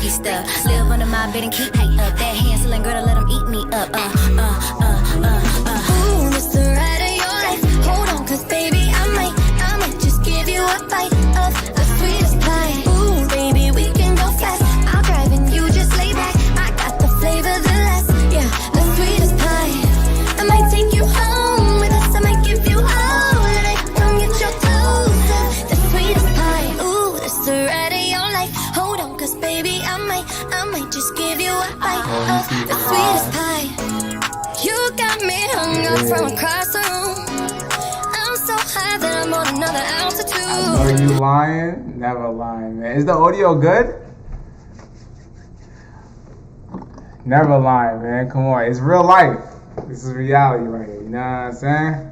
doggy stuff. Live under my bed and keep me up. That Hansel and Gretel, let them eat me up. Ooh, this the ride of your life. Hold on, cause baby, I might just give you a bite of the sweetest pie. Ooh, baby, we can go fast. I'll drive and you just lay back. I got the flavor, the last, yeah, the sweetest pie. I might take you home with us. I might give you all of it. Come get your toes up. The sweetest pie. Ooh, this the ride of your life. Hold on, cause baby, I might just give you a bite of the sweetest pie. You got me hung up from across the room. I'm so high that I'm on another altitude. Are you lying? Never lying, man. Is the audio good? Never lying, man. Come on. It's real life. This is reality right here. You know what I'm saying?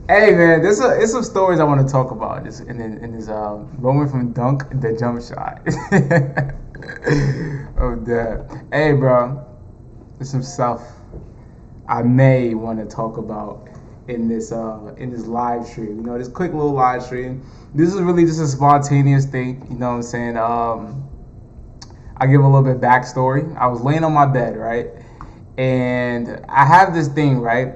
Hey, man. It's some stories I want to talk about just in this moment from Dunk the Jump Shot. Oh, damn. Hey, bro. There's some stuff I may want to talk about in this live stream. You know, this quick little live stream. This is really just a spontaneous thing. You know what I'm saying? I give a little bit backstory. I was laying on my bed, right? And I have this thing, right?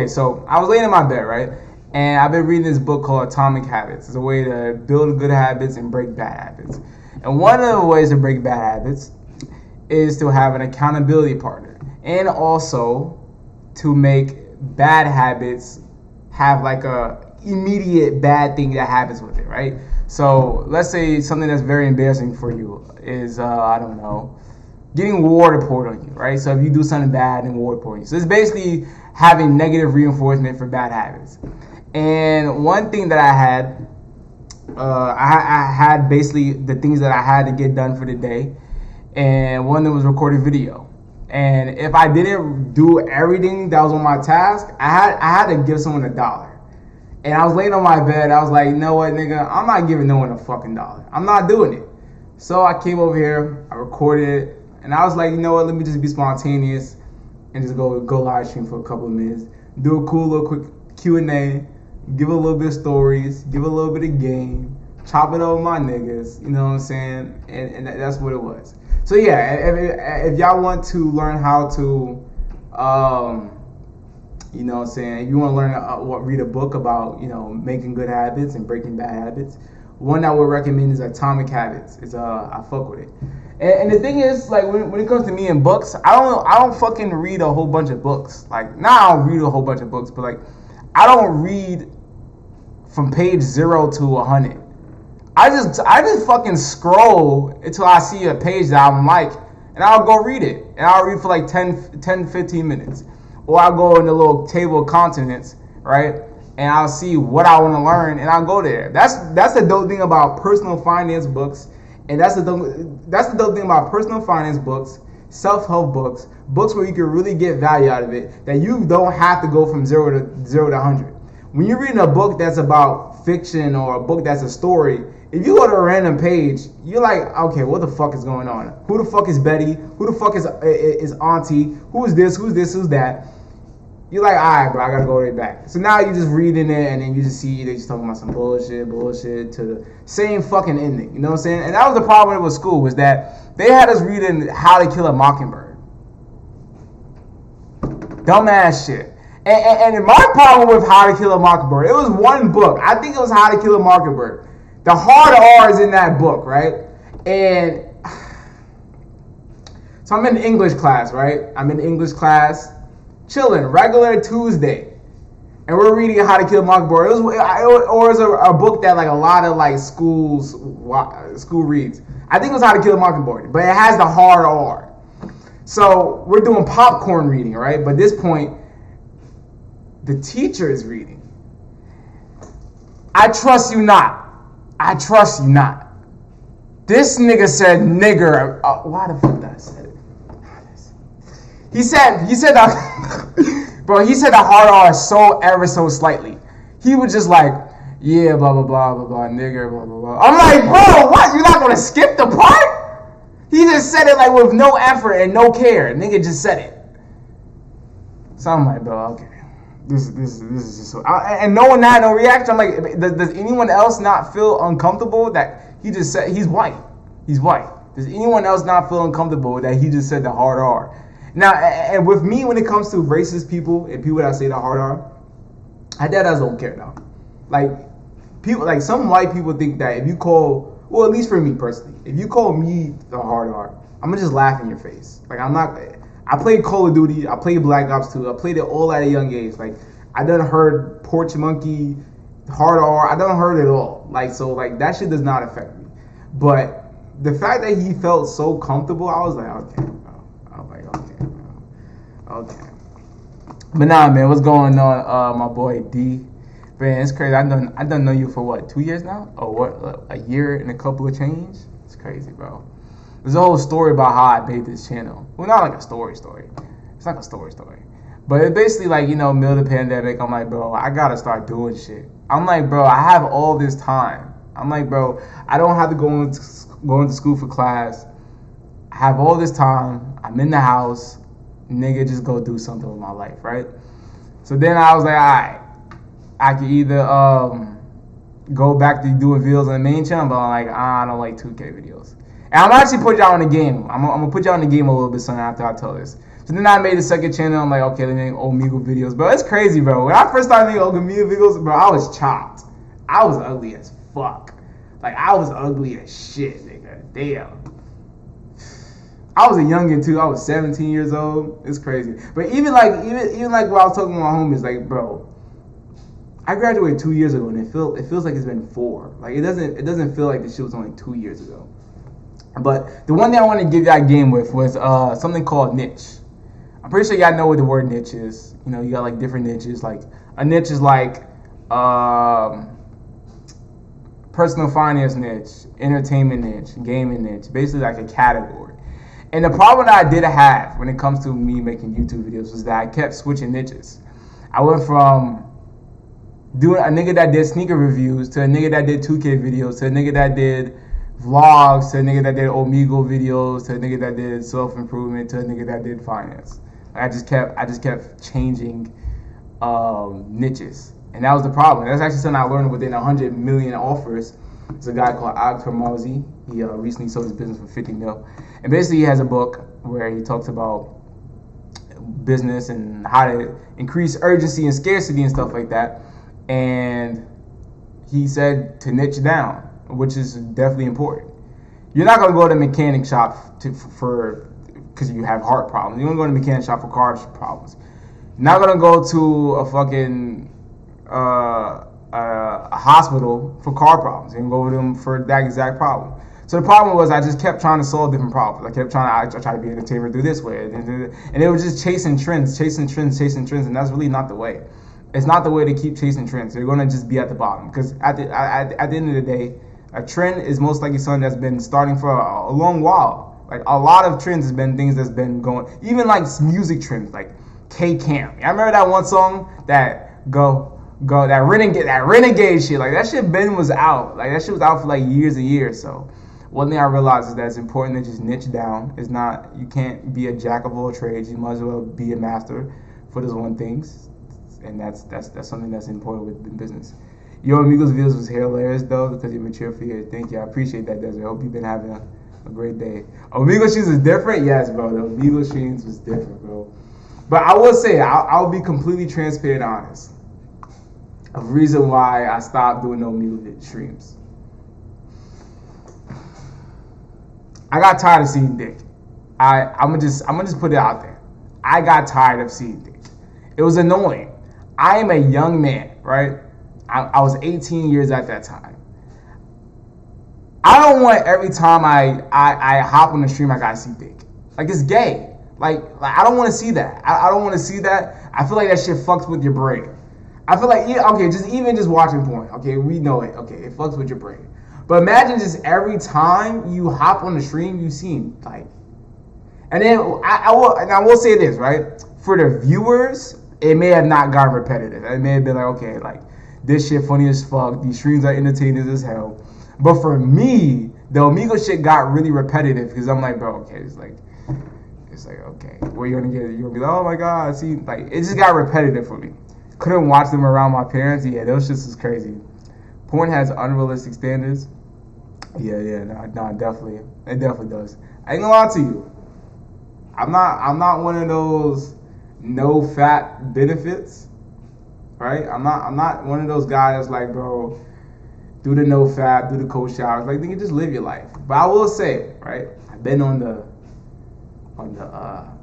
So I was laying in my bed, right? And I've been reading this book called Atomic Habits. It's a way to build good habits and break bad habits. And one of the ways to break bad habits is to have an accountability partner. And also to make bad habits have like a immediate bad thing that happens with it, right? So let's say something that's very embarrassing for you is, I don't know, getting water poured on you, right? So if you do something bad and water poured on you. So it's basically having negative reinforcement for bad habits. And one thing that I had basically the things that I had to get done for the day. And one of them was recording video. And if I didn't do everything that was on my task, I had to give someone $1. And I was laying on my bed. I was like, you know what, nigga? I'm not giving no one a fucking $1. I'm not doing it. So I came over here. I recorded it. And I was like, you know what? Let me just be spontaneous and just go live stream for a couple of minutes. Do a cool little quick Q&A. Give a little bit of stories. Give a little bit of game. Chop it over my niggas. You know what I'm saying? And that's what it was. So yeah, if y'all want to learn how to, you know what I'm saying, if you want to learn read a book about, you know, making good habits and breaking bad habits, one I would recommend is Atomic Habits. I fuck with it. And the thing is, like, when it comes to me and books, I don't fucking read a whole bunch of books. Like, now I don't read a whole bunch of books, but like, I don't read from page 0 to 100. I just fucking scroll until I see a page that I'm like, and I'll go read it. And I'll read for like 10, 15 minutes. Or I'll go in the little table of contents, right? And I'll see what I want to learn, and I'll go there. That's the dope thing about personal finance books. And that's the dope thing about personal finance books, self-help books where you can really get value out of it, that you don't have to go from 0 to 100. When you're reading a book that's about fiction or a book that's a story, if you go to a random page, you're like, okay, what the fuck is going on? Who the fuck is Betty? Who the fuck is Auntie? Who is this? Who's this? Who's that? You're like, all right, bro, I gotta go right back. So now you're just reading it, and then you just see they just talking about some bullshit to the same fucking ending. You know what I'm saying? And that was the problem with school, was that they had us reading How to Kill a Mockingbird. Dumbass shit. And my problem with How to Kill a Mockingbird, it was one book. I think it was How to Kill a Mockingbird. The hard R is in that book, right? And so I'm in English class, right? I'm in English class, chilling, regular Tuesday, and we're reading How to Kill a Mockingbird. It was a book that like a lot of like school reads. I think it was How to Kill a Mockingbird, but it has the hard R. So we're doing popcorn reading, right? But at this point, the teacher is reading. I trust you not. I trust you not. This nigga said nigger. Why the fuck did I say it? He said that, bro, he said the hard R so ever so slightly. He was just like, yeah, blah, blah, blah, blah, blah, nigger, blah, blah, blah. I'm like, bro, what? You're not going to skip the part? He just said it like with no effort and no care. Nigga just said it. So I'm like, bro, okay. This is just so, and no one had no reaction. I'm like, does anyone else not feel uncomfortable that he just said he's white? He's white. Does anyone else not feel uncomfortable that he just said the hard R? Now, and with me, when it comes to racist people and people that say the hard R, I dead ass don't care now. Like, people, like some white people think that if you call, well, at least for me personally, if you call me the hard R, I'm gonna just laugh in your face. Like, I'm not. I played Call of Duty. I played Black Ops 2. I played it all at a young age. Like, I done heard Porch Monkey, hard R. I done heard it all. Like, so like that shit does not affect me. But the fact that he felt so comfortable, I was like, okay, bro. I was like, okay, bro. Okay. But nah, man, what's going on, my boy D? Man, it's crazy. I done know you for what, 2 years now? Or what, a year and a couple of change? It's crazy, bro. There's a whole story about how I made this channel. Well, not like a story. It's not a story. But it's basically like, you know, middle of the pandemic, I'm like, bro, I gotta start doing shit. I'm like, bro, I have all this time. I'm like, bro, I don't have to go into school for class. I have all this time. I'm in the house. Nigga, just go do something with my life, right? So then I was like, all right, I could either go back to doing videos on the main channel, but I'm like, I don't like 2K videos. And I'm actually put y'all in the game. I'm gonna put y'all in the game a little bit soon after I tell this. So then I made a second channel. I'm like, okay, let me make Omegle videos. Bro, it's crazy, bro. When I first started making Omegle videos, bro, I was chopped. I was ugly as fuck. Like, I was ugly as shit, nigga. Damn. I was a youngin' too. I was 17 years old. It's crazy. But even like when I was talking to my homies, like, bro, I graduated 2 years ago, and it feels like it's been 4. Like, it doesn't feel like this shit was only 2 years ago. But the one thing I want to give y'all game with was something called niche. I'm pretty sure y'all know what the word niche is. You know, you got like different niches. Like a niche is like personal finance niche, entertainment niche, gaming niche, basically like a category. And the problem that I did have when it comes to me making YouTube videos was that I kept switching niches. I went from doing a nigga that did sneaker reviews to a nigga that did 2K videos to a nigga that did vlogs to a nigga that did Omegle videos to a nigga that did self-improvement to a nigga that did finance. I just kept changing niches, and that was the problem. That's actually something I learned within 100 million offers. There's a guy called Alex Hormozi. He recently sold his business for 50 mil, and basically he has a book where he talks about business and how to increase urgency and scarcity and stuff like that. And he said to niche down, which is definitely important. You're not gonna go to the mechanic shop because you have heart problems. You're gonna go to the mechanic shop for car problems. You're not gonna go to a fucking a hospital for car problems. You're gonna go to them for that exact problem. So the problem was I just kept trying to solve different problems. I kept trying to be an entertainer through this way, and it was just chasing trends, and that's really not the way. It's not the way to keep chasing trends. You're gonna just be at the bottom because at the end of the day, a trend is most likely something that's been starting for a long while. Like, a lot of trends has been things that's been going, even like music trends, like K-Camp. I remember that one song that go that renegade shit. Like, that shit was out. Like, that shit was out for like years and years. So one thing I realized is that it's important to just niche down. It's not, you can't be a jack of all trades. You might as well be a master for those one things. And that's something that's important with business. Your Amigos videos was hilarious though, because you're mature for your. Thank you, I appreciate that, Desiree. I hope you've been having a great day. Omegle streams is different, yes, bro. The Omegle streams was different, bro. But I will say, I'll be completely transparent, and honest. A reason why I stopped doing Omegle streams. I got tired of seeing dick. I'm gonna just put it out there. I got tired of seeing dick. It was annoying. I am a young man, right? I was 18 years at that time. I don't want every time I hop on the stream I gotta see dick. Like, it's gay. Like I don't want to see that. I don't want to see that. I feel like that shit fucks with your brain. I feel like, okay, just watching porn. Okay, we know it. Okay, it fucks with your brain. But imagine just every time you hop on the stream, you see like. And then I will say this, right? For the viewers, it may have not gotten repetitive. It may have been like, okay, like, this shit funny as fuck. These streams are entertaining as hell. But for me, the Omegle shit got really repetitive because I'm like, bro, okay, it's like, okay, where you gonna get it? You're gonna be like, oh my god, see, like, it just got repetitive for me. Couldn't watch them around my parents. Yeah, those shits is crazy. Porn has unrealistic standards. Yeah, no, definitely. It definitely does. I ain't gonna lie to you. I'm not one of those no fat benefits, right? I'm not one of those guys that's like, bro, do the no fat, do the cold showers. Like, nigga, just live your life. But I will say, right? I've been on the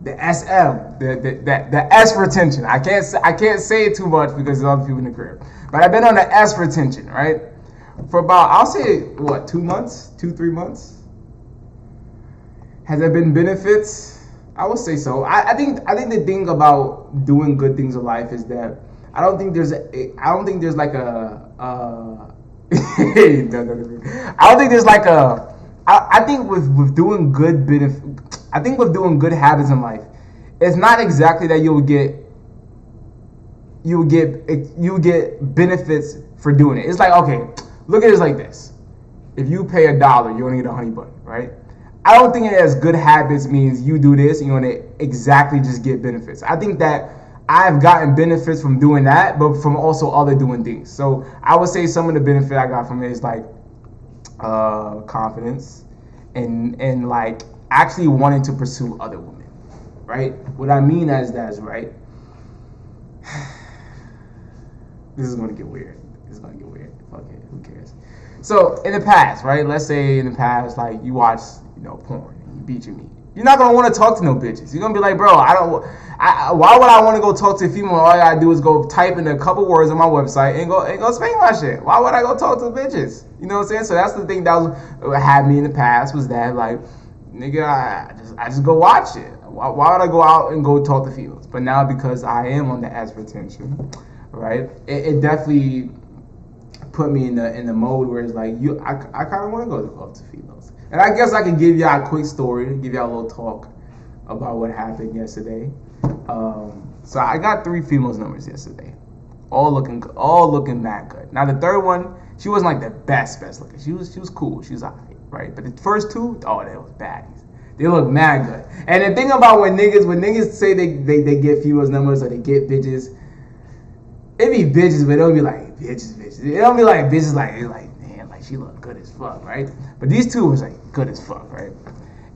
SM, the S for tension. I can't say it too much because there's other people in the crib. But I've been on the S for tension, right? For about, I'll say, what, 2 months, 3 months. Has there been benefits? I would say so. I think the thing about doing good things in life is that I don't think there's like a I don't think there's like a I think with doing good benefit, I think with doing good habits in life, it's not exactly that you'll get benefits for doing it. It's like, okay, look at it like this: if you pay $1, you're gonna get a honey bun, right? I don't think it as good habits means you do this and you're gonna exactly just get benefits. I think that I've gotten benefits from doing that, but from also other doing things. So I would say some of the benefit I got from it is like confidence and like actually wanting to pursue other women, right? What I mean as that is, right, this is gonna get weird. Fuck it, who cares? So in the past, right? Let's say in the past, like you watch, porn, and you beat your meat. You're not gonna want to talk to no bitches. You're gonna be like, bro, why would I want to go talk to a female? All I gotta do is go type in a couple words on my website and go spank my shit. Why would I go talk to bitches? You know what I'm saying? So that's the thing that was had me in the past, was that like, nigga, I just go watch it. Why would I go out and go talk to females? But now, because I am on the S for attention, right? It definitely put me in the mode where it's like, I kind of want to go up to females. And I guess I can give y'all a quick story, give y'all a little talk about what happened yesterday. So I got 3 females numbers yesterday, all looking mad good. Now the third one, she wasn't like the best looking. She was cool. She was alright, right? But the first 2, oh, they was baddies. They look mad good. And the thing about when niggas say they get females numbers or they get bitches, it be bitches, but it'll be like bitches. It don't be like bitches like man, like she look good as fuck, right? But these 2 was like good as fuck, right?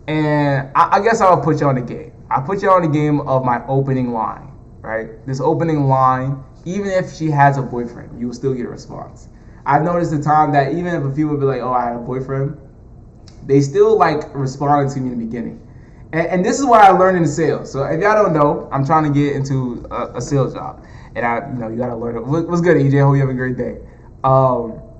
And I guess I'll put you on the game. I put you on the game of my opening line, right? This opening line, even if she has a boyfriend, you will still get a response. I've noticed the time that even if a female be like, oh, I had a boyfriend, they still like responding to me in the beginning. And this is what I learned in sales. So if y'all don't know, I'm trying to get into a sales job. And you gotta learn it. What's good, EJ? Hope you have a great day.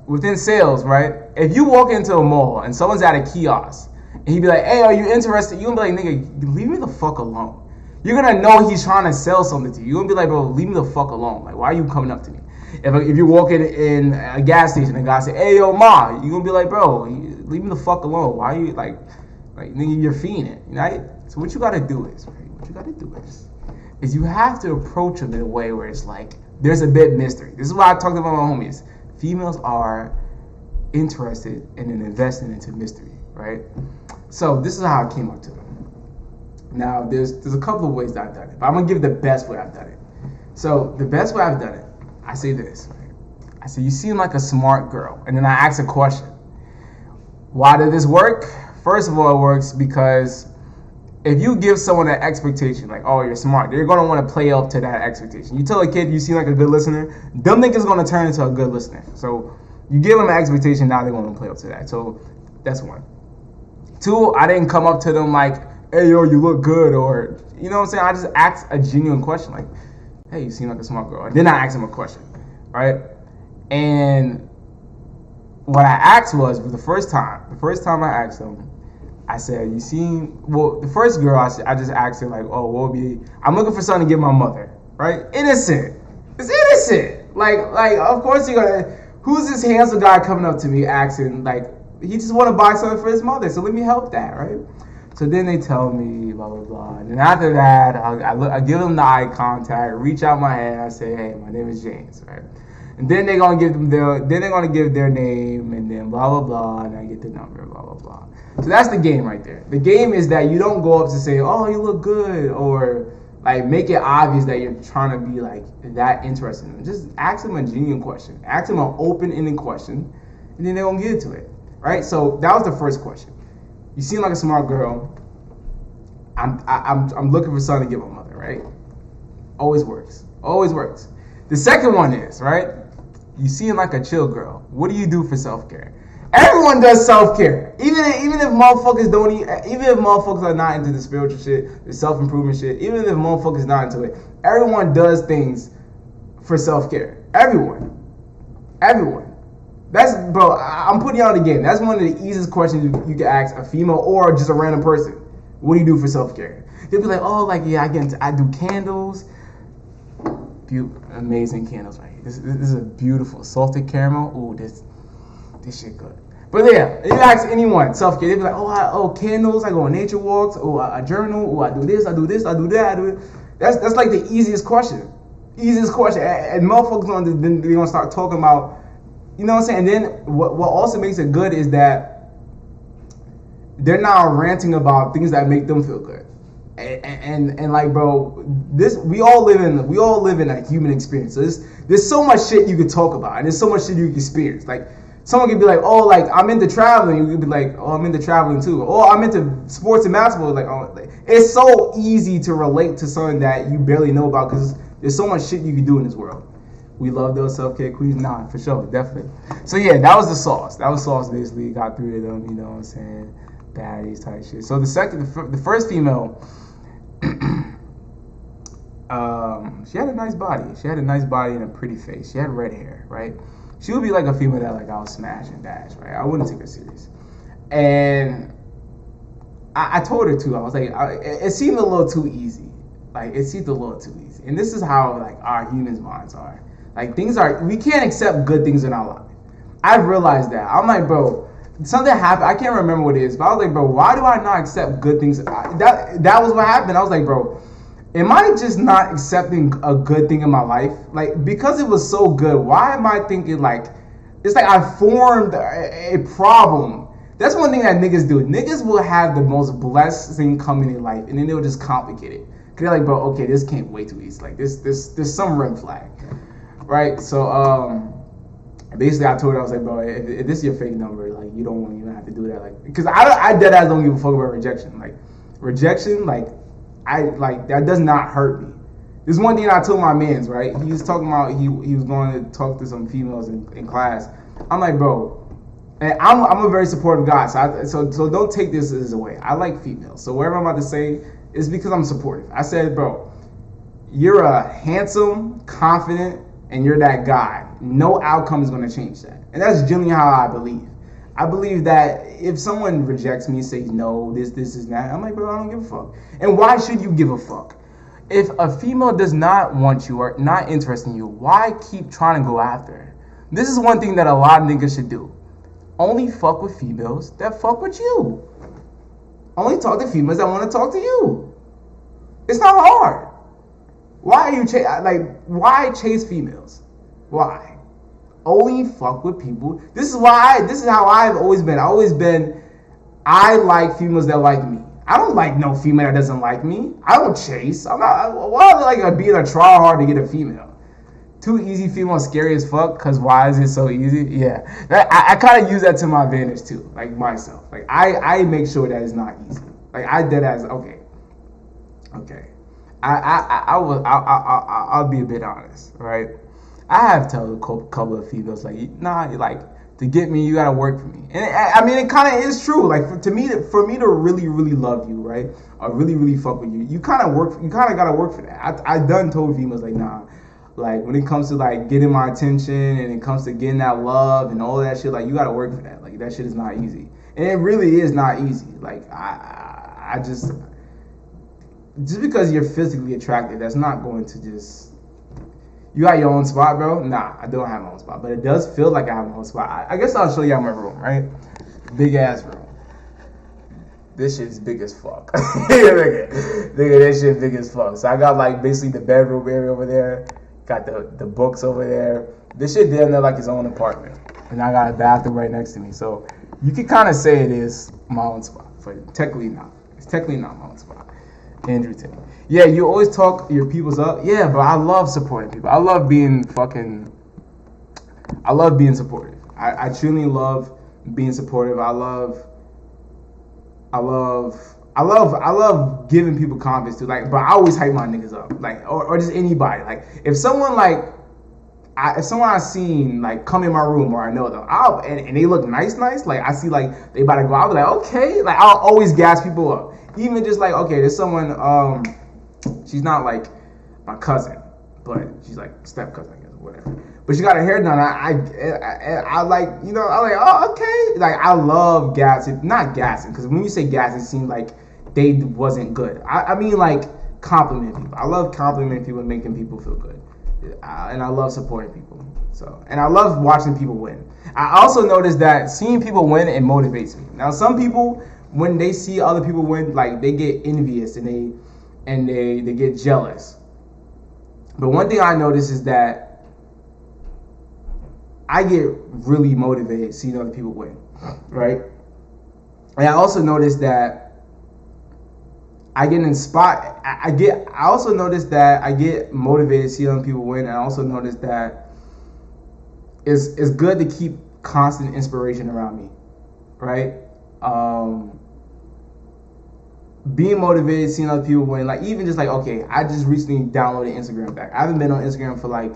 Within sales, right? If you walk into a mall and someone's at a kiosk and he be like, hey, are you interested? You're gonna be like, nigga, leave me the fuck alone. You're gonna know he's trying to sell something to you. You're gonna be like, bro, leave me the fuck alone. Like, why are you coming up to me? If you're walking in a gas station and a guy say, hey, yo, ma, you're gonna be like, bro, leave me the fuck alone. Why are you like nigga, you're fiending, right? So what you gotta do is, you have to approach them in a way where it's like, there's a bit mystery. This is why I talked about my homies. Females are interested in and investing into mystery, right? So this is how I came up to them. Now, there's a couple of ways that I've done it, but I'm gonna give the best way I've done it. So the best way I've done it, I say this, right? I say, you seem like a smart girl. And then I ask a question. Why did this work? First of all, it works because if you give someone an expectation, like, oh, you're smart, they're going to want to play up to that expectation. You tell a kid you seem like a good listener, them niggas going to turn into a good listener. So you give them an expectation, now they're going to play up to that. So that's 1. 2, I didn't come up to them like, hey, yo, you look good, or, you know what I'm saying? I just asked a genuine question, like, hey, you seem like a smart girl. And then I asked them a question, right? And what I asked was the first time I asked them, I said, the first girl, I just asked her, like, oh, what would be, I'm looking for something to give my mother, right? Innocent. It's innocent. Like, of course you're gonna, who's this handsome guy coming up to me asking, like, he just want to buy something for his mother, so let me help that, right? So then they tell me, blah, blah, blah. And then after that, I give them the eye contact, reach out my hand, I say, hey, my name is James, right? And then they're gonna give their name, and then blah blah blah, and I get the number, blah blah blah. So that's the game right there. The game is that you don't go up to say, oh, you look good, or like make it obvious that you're trying to be like that interested in them. Just ask them a genuine question. Ask them an open-ended question, and then they're gonna get to it. right? So that was the first question. You seem like a smart girl. I'm looking for something to give my mother, right? Always works. Always works. The second one is, right? You seem like a chill girl. What do you do for self-care? Everyone does self-care. Even if motherfuckers don't even if motherfuckers are not into the spiritual shit, the self-improvement shit, even if motherfuckers not into it, everyone does things for self-care. Everyone. That's, bro, I'm putting you on the game. That's one of the easiest questions you can ask a female or just a random person. What do you do for self-care? They'll be like, oh, like, yeah, I do candles. Amazing candles right here. This is a beautiful salted caramel. Ooh, this shit good. But yeah, you ask anyone self-care, they'll be like, oh, candles. I go on nature walks. Oh, I journal. Oh, I do this. I do this. I do that. I do it. That's like the easiest question. And motherfuckers they're gonna start talking about. You know what I'm saying? And then what also makes it good is that they're not ranting about things that make them feel good. And like, bro, we all live in a human experience. So there's so much shit you could talk about, and there's so much shit you can experience. Like, someone could be like, oh, like, I'm into traveling. You could be like, oh, I'm into traveling too. Oh, I'm into sports and basketball. Like, oh, it's so easy to relate to something that you barely know about because there's so much shit you can do in this world. We love those self-care queens. Nah, for sure, definitely. So yeah, that was the sauce. Basically. Got 3 of them, you know what I'm saying? Baddies type shit. So the first female, she had a nice body. She had a nice body and a pretty face. She had red hair, right? She would be like a female that like I would smash and dash, right? I wouldn't take her serious. And I told her too. I was like, it seemed a little too easy. Like, it seemed a little too easy. And this is how like our humans' minds are. Like, we can't accept good things in our life. I've realized that. I'm like, bro, something happened. I can't remember what it is, but I was like, bro, why do I not accept good things? That was what happened. I was like, bro, am I just not accepting a good thing in my life? Like, because it was so good, why am I thinking like, it's like I formed a problem. That's one thing that niggas do. Niggas will have the most blessed thing come in their life, and then they'll just complicate it. Cause they're like, bro, okay, this came way too easy. Like, there's some red flag. Right, so basically I told her, I was like, bro, if this is your fake number, like, you don't have to do that, like, because I dead ass don't give a fuck about rejection, like that does not hurt me. There's one thing I told my mans, right? He was talking about he was going to talk to some females in class. I'm like, bro, and I'm a very supportive guy, so don't take this as a way. I like females, so whatever I'm about to say is because I'm supportive. I said, bro, you're a handsome, confident, and you're that guy. No outcome is going to change that. And that's generally how I believe. I believe that if someone rejects me, says no, this is that, I'm like, bro, I don't give a fuck. And why should you give a fuck? If a female does not want you or not interested in you, why keep trying to go after her? This is one thing that a lot of niggas should do. Only fuck with females that fuck with you. Only talk to females that want to talk to you. It's not hard. Why are you why chase females? Why? Only fuck with people. This is how I've always been. I like females that like me. I don't like no female that doesn't like me. I don't chase. Why am I like being a try hard to get a female? Too easy female, scary as fuck. Cause why is it so easy? Yeah, I kind of use that to my advantage too. Like myself. Like I make sure that it's not easy. Like I dead ass. Okay. I'll be a bit honest, right? I have told a couple of females like, nah, like to get me, you gotta work for me, and I mean it kind of is true. Like for me to really really love you, right, or really really fuck with you, you kind of gotta work for that. I done told females like, nah, like when it comes to like getting my attention and it comes to getting that love and all that shit, like you gotta work for that. Like that shit is not easy, and it really is not easy. Like I just because you're physically attractive, that's not going to just... You got your own spot, bro? Nah, I don't have my own spot. But it does feel like I have my own spot. I guess I'll show you out my room, right? Big ass room. This shit is big as fuck. Nigga, this shit big as fuck. So I got like basically the bedroom area over there. Got the books over there. This shit damn near like his own apartment. And I got a bathroom right next to me. So you can kind of say it is my own spot. But technically not. It's technically not my own spot. Andrew Tate. Yeah, you always talk your peoples up. Yeah, but I love supporting people. I love being supportive. I truly love being supportive. I love giving people confidence too. Like, but I always hype my niggas up. Like, or just anybody. Like, if someone if someone I've seen like come in my room or I know them, and they look nice, like I see like they about to go, I'll be like, okay. Like, I'll always gas people up. Even just like, okay, there's someone, she's not like my cousin, but she's like step cousin, I guess, whatever. But she got her hair done. I like, you know, I'm like, oh, okay. Like, I love gassing, not gassing, because when you say gassing, it seems like they wasn't good. I mean, like, complimenting people. I love complimenting people and making people feel good. And I love supporting people. So, and I love watching people win. I also noticed that seeing people win, it motivates me. Now, some people, when they see other people win, like, they get envious and they get jealous. But one thing I noticed is that I get really motivated seeing other people win, right? And I also noticed that I get inspired. I also noticed that I get motivated seeing other people win. And I also noticed that it's good to keep constant inspiration around me, right? Being motivated, seeing other people win, like even just like, okay, I just recently downloaded Instagram back. I haven't been on Instagram for like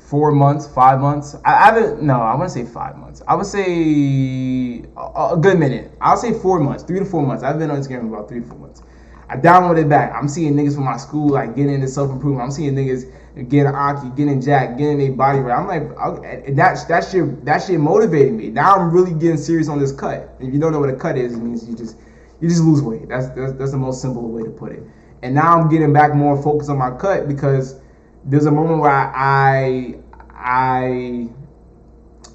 4 months, 5 months. I want to say 5 months. I would say a good minute. I'll say 4 months, 3 to 4 months. I've been on Instagram for about 3 to 4 months. I downloaded it back. I'm seeing niggas from my school like getting into self-improvement. I'm seeing niggas getting Aki, getting Jack, getting their body right. I'm like, okay, that shit motivated me. Now I'm really getting serious on this cut. If you don't know what a cut is, it means you just lose weight. That's the most simple way to put it. And now I'm getting back more focused on my cut because there's a moment where I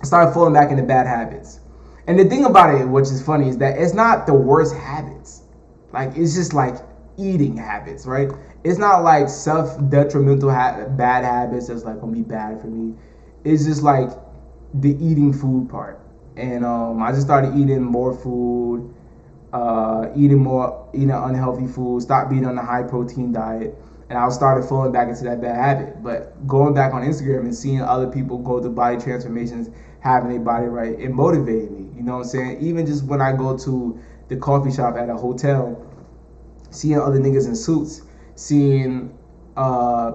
started falling back into bad habits. And the thing about it, which is funny, is that it's not the worst habits. Like, it's just like eating habits, right? It's not like self-detrimental bad habits that's like gonna be bad for me. It's just like the eating food part. And I just started eating more food, eating unhealthy food, stop being on a high protein diet. And I started falling back into that bad habit. But going back on Instagram and seeing other people go through body transformations, having their body right, it motivated me. You know what I'm saying? Even just when I go to the coffee shop at a hotel, seeing other niggas in suits, seeing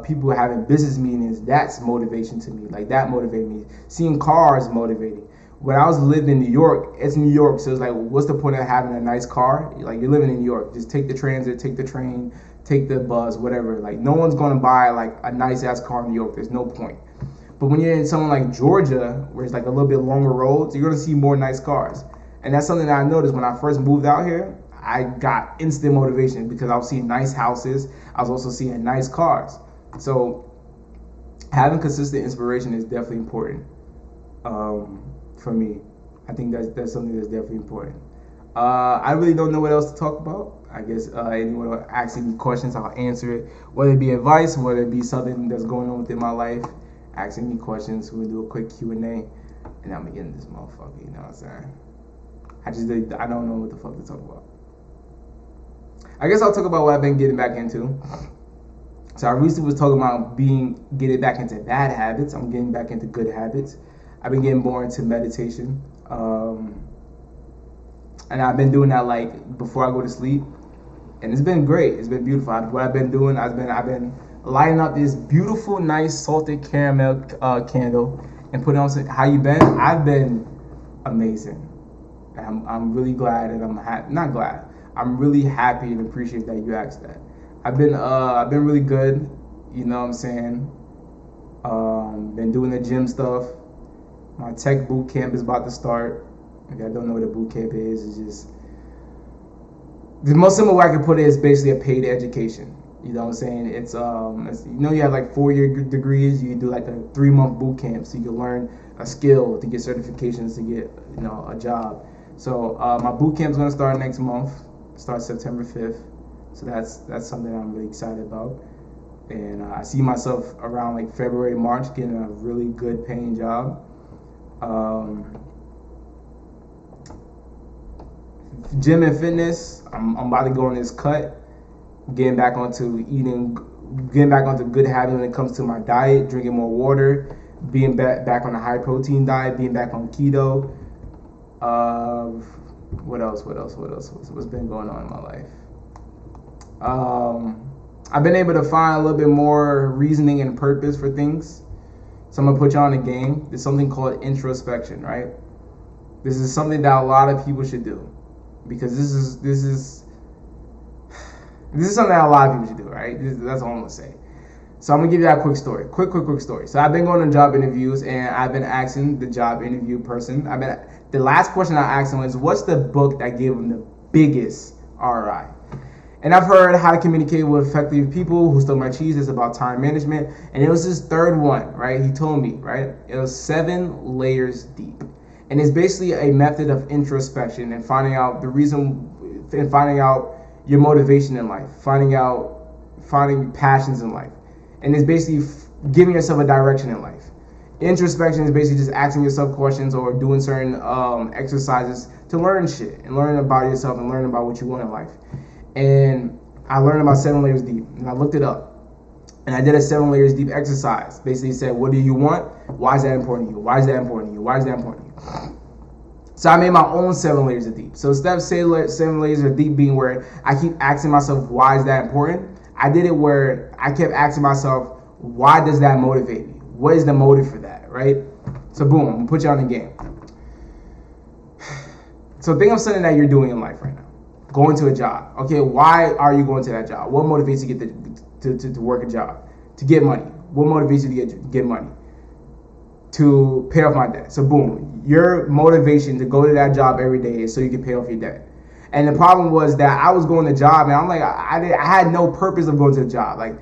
people having business meetings, that's motivation to me. Like, that motivated me. Seeing cars motivating. When I was living in New York, it's New York, so it's like, what's the point of having a nice car? Like, you're living in New York. Just take the transit, take the train, take the bus, whatever. Like, no one's gonna buy like a nice ass car in New York. There's no point. But when you're in somewhere like Georgia, where it's like a little bit longer roads, you're gonna see more nice cars. And that's something that I noticed when I first moved out here. I got instant motivation because I was seeing nice houses. I was also seeing nice cars. So having consistent inspiration is definitely important for me. I think that's something that's definitely important. I really don't know what else to talk about. I guess anyone will ask any questions, I'll answer it. Whether it be advice, whether it be something that's going on within my life, ask any questions. We'll do a quick Q&A, and I'm gonna get in this motherfucker. You know what I'm saying? I don't know what the fuck to talk about. I guess I'll talk about what I've been getting back into. So I recently was talking about getting back into bad habits. I'm getting back into good habits. I've been getting more into meditation. And I've been doing that like before I go to sleep. And it's been great. It's been beautiful. What I've been doing, I've been lighting up this beautiful, nice salted caramel candle and putting on. How you been? I've been amazing. I'm really glad, and not glad. I'm really happy and appreciate that you asked that. I've been really good. You know what I'm saying? Been doing the gym stuff. My tech boot camp is about to start. If I don't know what a boot camp is, it's just the most simple way I can put it is basically a paid education. You know what I'm saying? It's you have like 4-year degrees. You can do like a 3-month boot camp, so you can learn a skill to get certifications to get a job. So my boot camp is gonna start next month. Starts September 5th. So that's something I'm really excited about. And I see myself around like February, March getting a really good paying job. Gym and fitness, I'm about to go on this cut, getting back onto good habits when it comes to my diet, drinking more water, being back on a high protein diet, being back on keto, What else? What's been going on in my life? I've been able to find a little bit more reasoning and purpose for things. So I'm gonna put you on a game. There's something called introspection, right? This is something that a lot of people should do, because this is something that a lot of people should do, right? That's all I'm gonna say. So I'm gonna give you that quick story. Quick story. So I've been going to job interviews, and I've been asking the job interview person. The last question I asked him was, "What's the book that gave him the biggest ROI?" And I've heard How to Communicate with Effective People Who Stole My Cheese. It's about time management, and it was his third one, right? He told me, right? It was 7 layers deep, and it's basically a method of introspection and finding out the reason, and finding out your motivation in life, finding passions in life. And it's basically giving yourself a direction in life. Introspection is basically just asking yourself questions or doing certain exercises to learn shit and learn about yourself and learn about what you want in life. And I learned about 7 layers deep, and I looked it up. And I did a 7 layers deep exercise. Basically said, what do you want? Why is that important to you? Why is that important to you? Why is that important to you? So I made my own 7 layers of deep. So instead of 7 layers of deep being where I keep asking myself, why is that important? I did it where I kept asking myself, why does that motivate me? What is the motive for that, right? So boom, I'm gonna put you on the game. So think of something that you're doing in life right now. Going to a job. Okay, why are you going to that job? What motivates you to work a job? To get money. What motivates you to get money? To pay off my debt. So boom, your motivation to go to that job every day is so you can pay off your debt. And the problem was that I was going to the job, and I'm like, I had no purpose of going to the job. Like,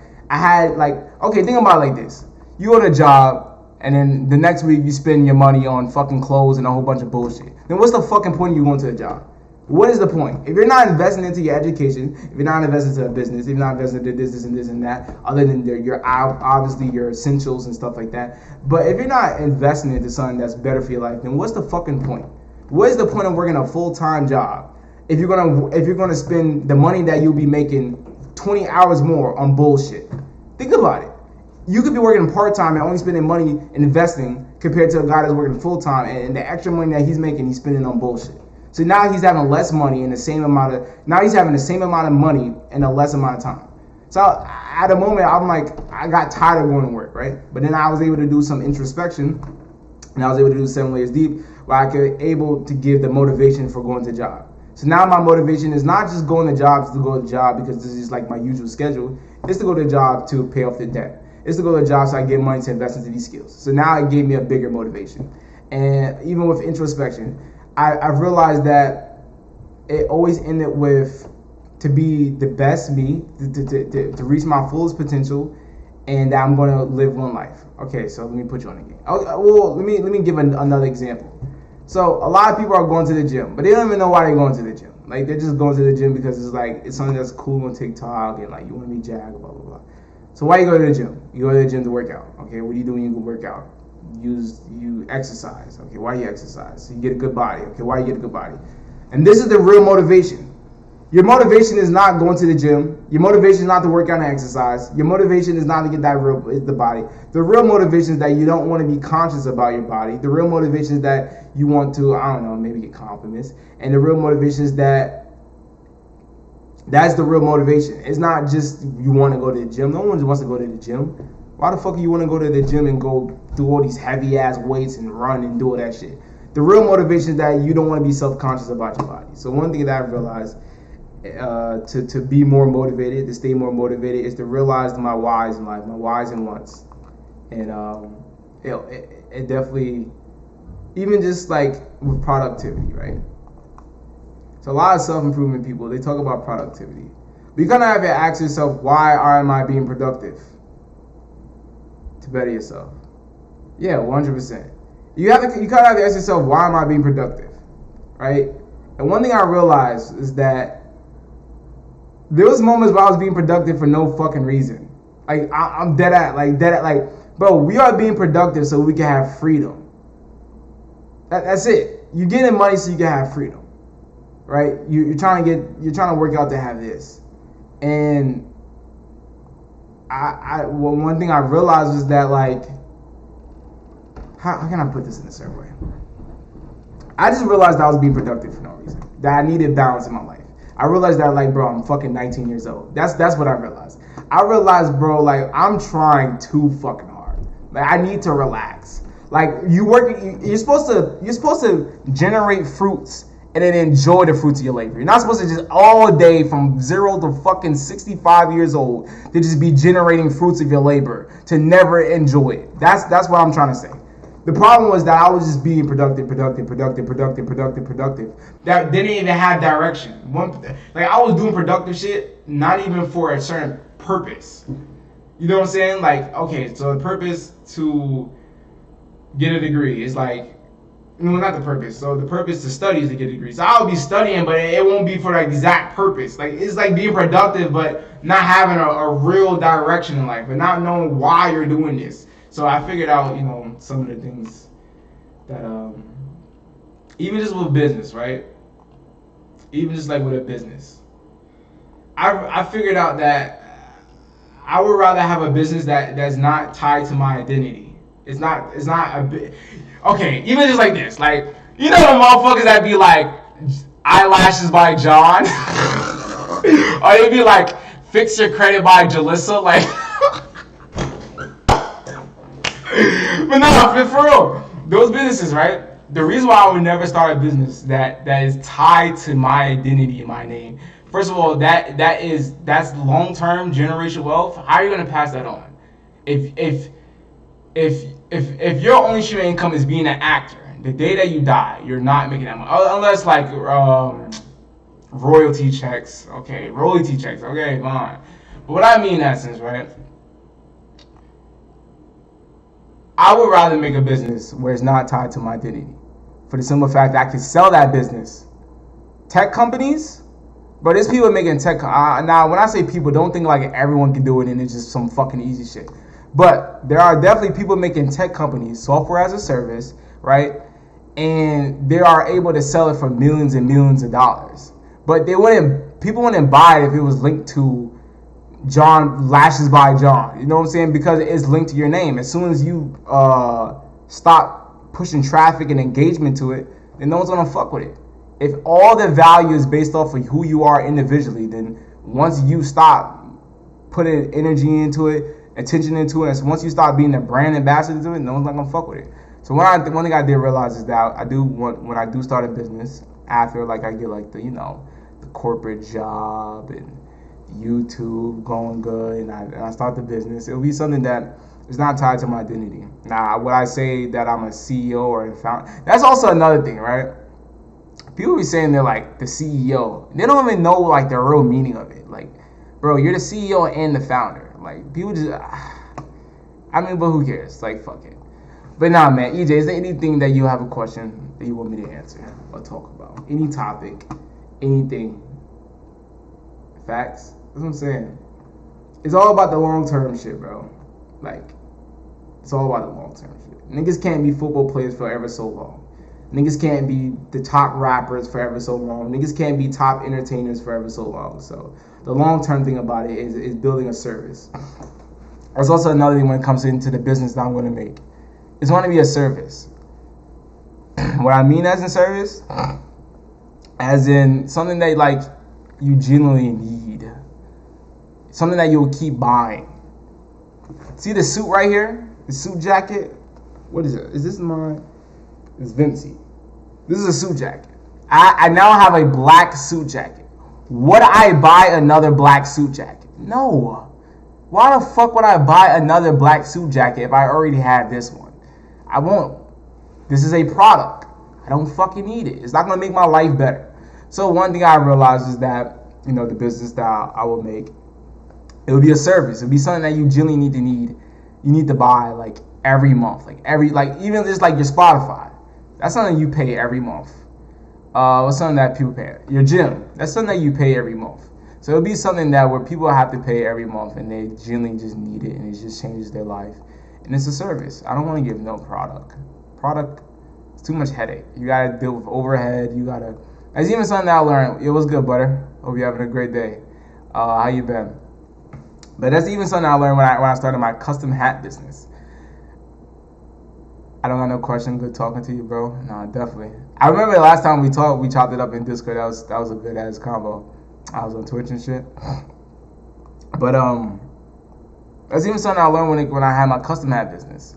okay, think about it like this. You go to a job, and then the next week you spend your money on fucking clothes and a whole bunch of bullshit. Then what's the fucking point of you going to the job? What is the point? If you're not investing into your education, if you're not investing into a business, if you're not investing into this and that, other than obviously your essentials and stuff like that. But if you're not investing into something that's better for your life, then what's the fucking point? What is the point of working a full-time job if you're gonna spend the money that you'll be making 20 hours more on bullshit? Think about it. You could be working part-time and only spending money investing compared to a guy that's working full-time, and the extra money that he's making, he's spending on bullshit. So now he's having less money in the same amount of, money in a less amount of time. So at the moment, I'm like, I got tired of going to work, right? But then I was able to do some introspection, and I was able to do 7 layers deep, where I could able to give the motivation for going to job. So now my motivation is not just going to jobs to go to job because this is like my usual schedule. It's to go to job to pay off the debt. It's to go to job so I get money to invest into these skills. So now it gave me a bigger motivation. And even with introspection, I've realized that it always ended with to be the best me, to reach my fullest potential, and that I'm going to live one life. Okay, so let me put you on again. Well, let me give another example. So a lot of people are going to the gym, but they don't even know why they're going to the gym. Like, they're just going to the gym because it's something that's cool on TikTok, and like you want to be jacked, blah blah blah. So why you go to the gym? You go to the gym to work out. Okay, what do you do when you go work out? You exercise. Okay, why you exercise? So you get a good body. Okay, why you get a good body? And this is the real motivation. Your motivation is not going to the gym. Your motivation is not to work out and exercise. Your motivation is not to get the body. The real motivation is that you don't want to be conscious about your body. The real motivation is that you want to, I don't know, maybe get compliments. And the real motivation is that's the real motivation. It's not just you want to go to the gym. No one wants to go to the gym. Why the fuck you want to go to the gym and go do all these heavy ass weights and run and do all that shit? The real motivation is that you don't want to be self-conscious about your body. So one thing that I've realized to be more motivated, to stay more motivated, is to realize my whys in life, my whys and wants. And it definitely, even just like with productivity, right? So a lot of self-improvement people, they talk about productivity. But you kind of have to ask yourself, why am I being productive? To better yourself. Yeah, 100%. You kind of have to ask yourself, why am I being productive? Right? And one thing I realized is that there was moments where I was being productive for no fucking reason. Like, I'm dead at, bro, we are being productive so we can have freedom. That's it. You're getting money so you can have freedom. Right? You're trying to work out to have this. And one thing I realized was that, like, how can I put this in a certain way? I just realized that I was being productive for no reason. That I needed balance in my life. I realized that, like, bro, I'm fucking 19 years old. That's what I realized. I realized, bro, like, I'm trying too fucking hard. Like, I need to relax. Like, you're supposed to generate fruits and then enjoy the fruits of your labor. You're not supposed to just all day from 0 to fucking 65 years old to just be generating fruits of your labor to never enjoy it. That's what I'm trying to say. The problem was that I was just being productive. That didn't even have direction. Like, I was doing productive shit, not even for a certain purpose. You know what I'm saying? Like, okay, so the purpose to get a degree is like, no, not the purpose. So the purpose to study is to get a degree. So I'll be studying, but it won't be for the exact purpose. Like, it's like being productive, but not having a real direction in life, and not knowing why you're doing this. So I figured out, you know, some of the things that, even just with business, right? Even just like with a business, I figured out that I would rather have a business that's not tied to my identity. It's not a bit. Okay, even just like this, like, you know the motherfuckers that be like eyelashes by John, or they be like fix your credit by Jalissa, like. But no, for real, those businesses, right? The reason why I would never start a business that is tied to my identity and my name. First of all, that's long-term generational wealth. How are you gonna pass that on? If your only stream of income is being an actor, the day that you die, you're not making that money. Unless like royalty checks, okay, fine. But what I mean in essence, right? I would rather make a business where it's not tied to my identity. For the simple fact that I can sell that business. Tech companies, bro, there's people making tech. Now, when I say people, don't think like everyone can do it and it's just some fucking easy shit. But there are definitely people making tech companies, software as a service, right? And they are able to sell it for millions and millions of dollars. But people wouldn't buy it if it was linked to John Lashes by John. You know what I'm saying? Because it's linked to your name. As soon as you stop pushing traffic and engagement to it, then no one's gonna fuck with it. If all the value is based off of who you are individually, then once you stop putting energy into it, attention into it, and so once you start being a brand ambassador to it, no one's not gonna fuck with it. So one thing I did realize is that I do want, when I do start a business, after like I get like the, you know, the corporate job and YouTube going good, and I start the business, it'll be something that is not tied to my identity. Now, would I say that I'm a CEO or a founder? That's also another thing, right? People be saying they're like the CEO. They don't even know like the real meaning of it. Like, bro, you're the CEO and the founder. Like, people just, I mean, but who cares? Like, fuck it. But nah, man, EJ, is there anything that you have a question that you want me to answer or talk about? Any topic, anything? Facts? That's what I'm saying. It's all about the long-term shit, bro. Like, it's all about the long-term shit. Niggas can't be football players forever so long. Niggas can't be the top rappers forever so long. Niggas can't be top entertainers forever so long. So the long-term thing about it is building a service. There's also another thing when it comes into the business that I'm going to make. It's going to be a service. What I mean as in service, as in something that like you genuinely need. Something that you'll keep buying. See the suit right here? The suit jacket? What is it? Is this mine? It's Vinci. This is a suit jacket. I now have a black suit jacket. Would I buy another black suit jacket? No. Why the fuck would I buy another black suit jacket if I already have this one? I won't. This is a product. I don't fucking need it. It's not going to make my life better. So one thing I realized is that, you know, the business that I will make, it would be a service. It would be something that you genuinely need. You need to buy like every month. Like even just like your Spotify. That's something you pay every month. What's something that people pay? Your gym. That's something that you pay every month. So it'll be something that where people have to pay every month and they genuinely just need it and it just changes their life. And it's a service. I don't want to give no product. Product, it's too much headache. You gotta deal with overhead. You gotta. That's even something that I learned. Yo, what's good, butter? Hope you're having a great day. How you been? But that's even something I learned when I started my custom hat business. I don't got no question. Good talking to you, bro. No, definitely. I remember the last time we talked, we chopped it up in Discord. That was a good ass combo. I was on Twitch and shit. But that's even something I learned when I had my custom hat business.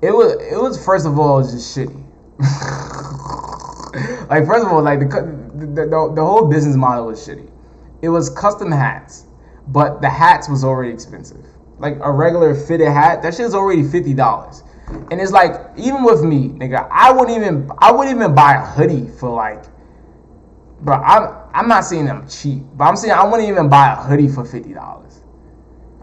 It was first of all just shitty. Like first of all, like the whole business model was shitty. It was custom hats, but the hats was already expensive. Like a regular fitted hat, that shit is already $50. And it's like, even with me, nigga, I wouldn't even buy a hoodie for like, bro, I'm not saying I'm cheap, but I'm saying I wouldn't even buy a hoodie for $50.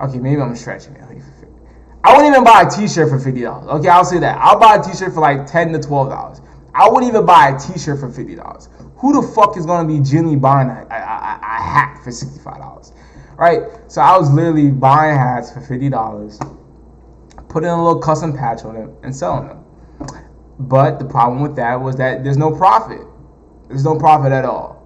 Okay, maybe I'm stretching it, a hoodie for $50. I wouldn't even buy a t-shirt for $50. Okay, I'll say that. I'll buy a t-shirt for like $10 to $12. I wouldn't even buy a t-shirt for $50. Who the fuck is gonna be genuinely buying a hat for $65? Right? So I was literally buying hats for $50, putting a little custom patch on them, and selling them. But the problem with that was that there's no profit. There's no profit at all.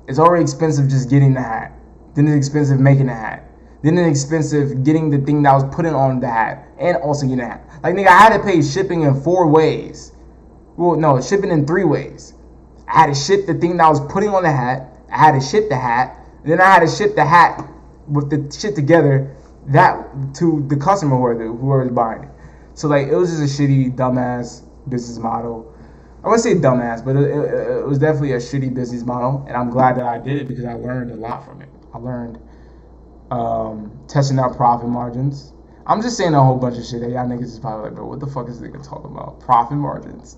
It's already expensive just getting the hat. Then it's expensive making the hat. Then it's expensive getting the thing that was put on the hat and also getting the hat. Like, nigga, I had to pay shipping in 4 ways. Well, no, shipping in 3 ways. I had to ship the thing that I was putting on the hat. I had to ship the hat. And then I had to ship the hat with the shit together that to the customer whoever was buying it. So, like, it was just a shitty, dumbass business model. I wouldn't say dumbass, but it was definitely a shitty business model. And I'm glad that I did it because I learned a lot from it. I learned testing out profit margins. I'm just saying a whole bunch of shit that y'all niggas is probably like, bro, what the fuck is this nigga talking about? Profit margins.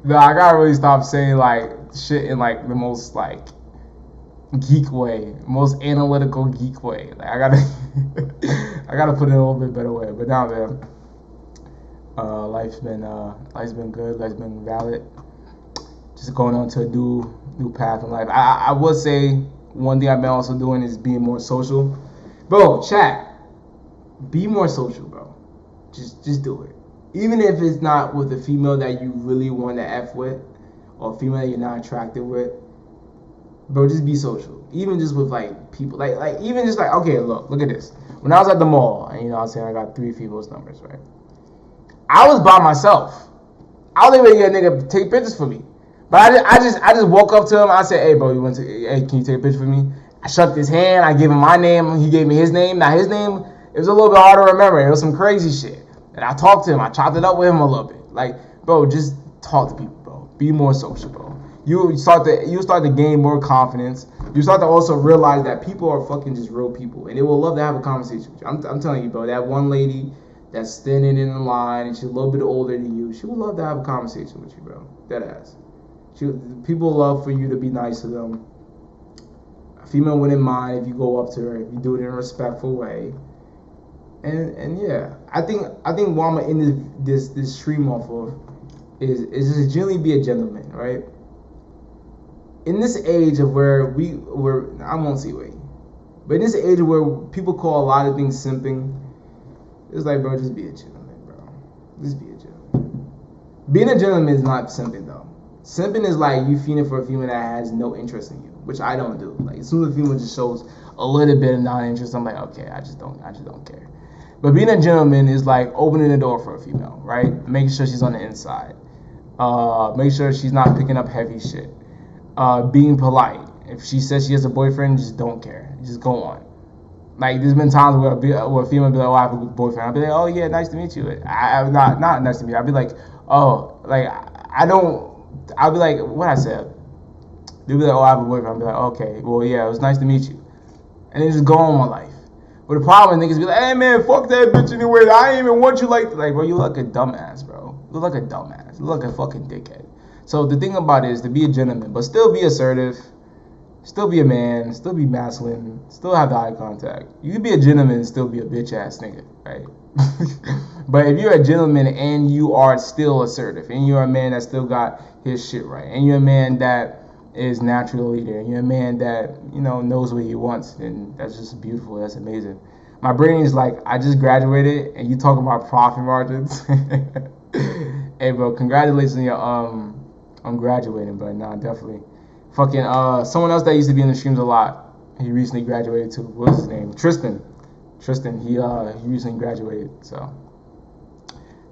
No, I gotta really stop saying like shit in like the most like geek way, most analytical geek way. Like I gotta put it in a little bit better way. But now, man, life's been good. Life's been valid. Just going on to a new path in life. I would say one thing I've been also doing is being more social. Bro, chat. Be more social, bro. Just do it. Even if it's not with a female that you really want to F with, or a female that you're not attracted with, bro, just be social. Even just with like people, like even just like, okay, look at this. When I was at the mall, and I was saying I got 3 females numbers, right? I was by myself. I was able to get a nigga to take pictures for me. But I just woke up to him. I said, hey, bro, hey, can you take a picture for me? I shook his hand. I gave him my name. He gave me his name. Now, his name, it was a little bit hard to remember. It was some crazy shit. And I talked to him. I chopped it up with him a little bit. Like, bro, just talk to people, bro. Be more social, bro. You start to gain more confidence. You start to also realize that people are fucking just real people. And they will love to have a conversation with you. I'm telling you, bro, that one lady that's standing in the line and she's a little bit older than you, she would love to have a conversation with you, bro. Dead ass. People love for you to be nice to them. A female wouldn't mind if you go up to her, if you do it in a respectful way. And yeah, I think what I'm gonna end this stream off of is just generally be a gentleman, right? In this age of where I won't say wait, but in this age where people call a lot of things simping, it's like, bro, just be a gentleman, bro. Just be a gentleman. Being a gentleman is not simping though. Simping is like you feeling for a female that has no interest in you, which I don't do. Like as soon as a female just shows a little bit of non-interest, I'm like, okay, I just don't care. But being a gentleman is like opening the door for a female, right? Making sure she's on the inside. Make sure she's not picking up heavy shit. Being polite. If she says she has a boyfriend, just don't care. Just go on. Like there's been times where a female be like, oh, I have a boyfriend. I'll be like, oh yeah, nice to meet you. I'm not nice to meet you. I'll be like, oh, like I'll be like, what I said. They'll be like, oh, I have a boyfriend. I'll be like, okay, well, yeah, it was nice to meet you. And then just go on my life. But the problem is niggas be like, hey, man, fuck that bitch anyway. I ain't even want you like bro, you look like a dumbass, bro. You look like a dumbass. You look like a fucking dickhead. So the thing about it is to be a gentleman, but still be assertive. Still be a man. Still be masculine. Still have the eye contact. You can be a gentleman and still be a bitch-ass nigga, right? But if you're a gentleman and you are still assertive, and you're a man that still got his shit right, and you're a man that is naturally a leader, and you're a man that, knows what he wants, then that's just beautiful. That's amazing. My brain is like, I just graduated, and you talking about profit margins. Hey, bro, congratulations on your, on graduating, but nah, definitely. Fucking, someone else that used to be in the streams a lot, he recently graduated too. What was his name? Tristan, he recently graduated, so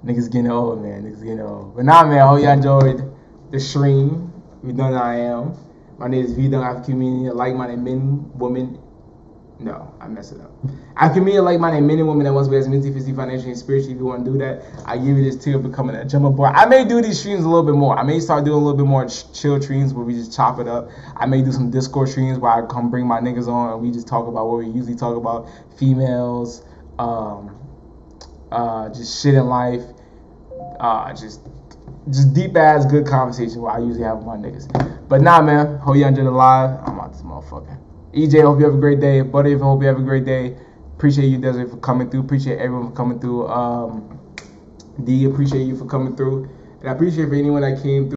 Niggas getting old, man. Niggas getting old. But nah, man, I hope y'all enjoyed the stream. We done I am. My name is V Dunk African Community. Like-minded men, women. No, I messed it up. African Community, like-minded men and women that wants to be as mentally, physically, financially, and spiritually. If you want to do that, I give you this tip of becoming a jumper boy. I may do these streams a little bit more. I may start doing a little bit more chill streams where we just chop it up. I may do some Discord streams where I come bring my niggas on and we just talk about what we usually talk about. Females, just shit in life, just deep ass good conversation where I usually have with my niggas. But nah, man, hope you enjoyed the live. I'm out this motherfucker. EJ, hope you have a great day. Buddy, hope you have a great day. Appreciate you, Desiree, for coming through. Appreciate everyone for coming through. D, appreciate you for coming through. And I appreciate for anyone that came through.